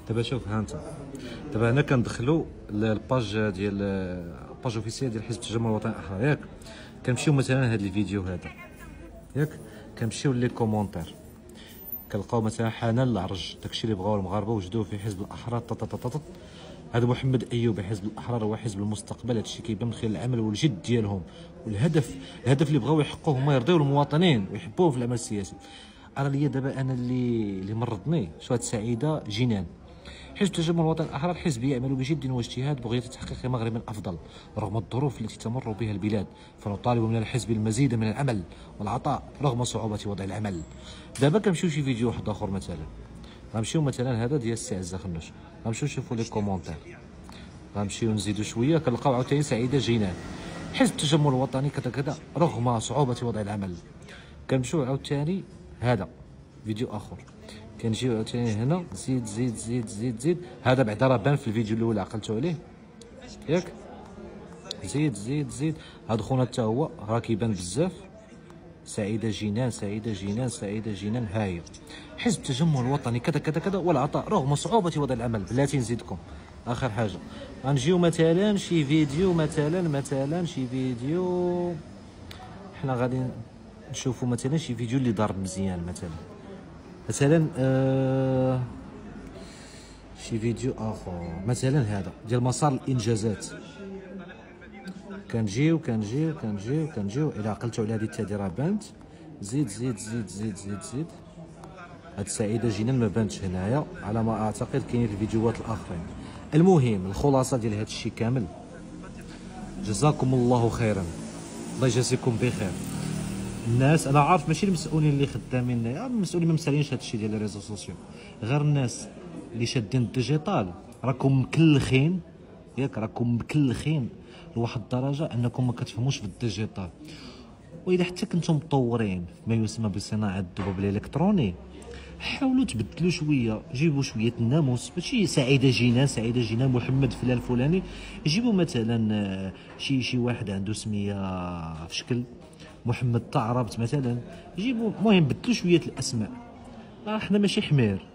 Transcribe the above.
دابا شوف ها انت، دابا هنا كندخلوا الباج ديال الباج اوفيسيال ديال حزب التجمع الوطني الاحرار، ياك كنمشيو مثلا هذا الفيديو هذا، ياك كنمشيو لي كومونتير، كنلقاو مثلا حنان العرج، داكشي اللي بغاو المغاربه وجدوه في حزب الاحرار هذا محمد ايوب حزب الاحرار هو حزب المستقبل. هادشي كيبان من خلال العمل والجد ديالهم والهدف، اللي بغاو يحققوه هما يرضيو المواطنين ويحبوهم في العمل السياسي. انا ليا دابا انا اللي مرضني شو هاد سعيده جنان. حزب التجمع الوطني الاحرار حزب يعمل بجد واجتهاد بغية تحقيق مغرب افضل رغم الظروف التي تمر بها البلاد، فنطالب من الحزب المزيد من العمل والعطاء رغم صعوبة وضع العمل. دابا كنمشيو شي فيديو واحد اخر مثلا، غنمشيو مثلا هذا ديال السي عزه خنوش، غنمشيو نشوفوا لي كومونتير، غنمشيو نزيدو شويه كنلقاو عاوتاني سعيده جنان حزب التجمع الوطني كذا كذا رغم صعوبة وضع العمل. كنمشيو عاوتاني هذا فيديو اخر، كنجيو عاوتاني هنا زيد زيد زيد زيد زيد، هذا بعدا راه بان في الفيديو الاول عقلتو عليه ياك، زيد زيد زيد، هذا خونا حتى هو راه كيبان بزاف، سعيده جنان سعيده جنان سعيده جنان، ها هي حزب التجمع الوطني كذا كذا كذا والعطاء رغم صعوبة وضع العمل. بلاتي نزيدكم اخر حاجه، غنجيو مثلا شي فيديو مثلا شي فيديو، حنا غادي نشوفوا مثلا شي فيديو اللي ضارب مزيان مثلا شي فيديو اخر مثلا هذا ديال مسار الانجازات. كنجيو الى عقلتوا على هذه التادي راه بانت، زيد زيد زيد زيد زيد زيد، هاد السعيده جنان ما بانتش هنايا على ما اعتقد، كاينين في الفيديوهات الاخرين. المهم الخلاصه ديال هاد الشيء كامل، جزاكم الله خيرا، الله يجازيكم بخير. الناس انا عارف ماشي المسؤولين اللي خدامين هنايا، المسؤولين ما مسالينش هاد الشيء ديال لي ريزو سوسيو، غير الناس اللي شادين الديجيتال راكم مكلخين، ياك راكم مكلخين لواحد الدرجه انكم ما كتفهموش في الديجيتال. واذا حتى كنتم مطورين ما يسمى بصناعه الذباب الالكتروني، حاولوا تبدلوا شويه، جيبوا شويه الناموس، ماشي سعيده جنان محمد فلان الفلاني، جيبوا مثلا شي واحد عنده سميه في شكل محمد تعربت مثلا، جيبوا المهم بدلوا شويه الاسماء، حنا ماشي حمير.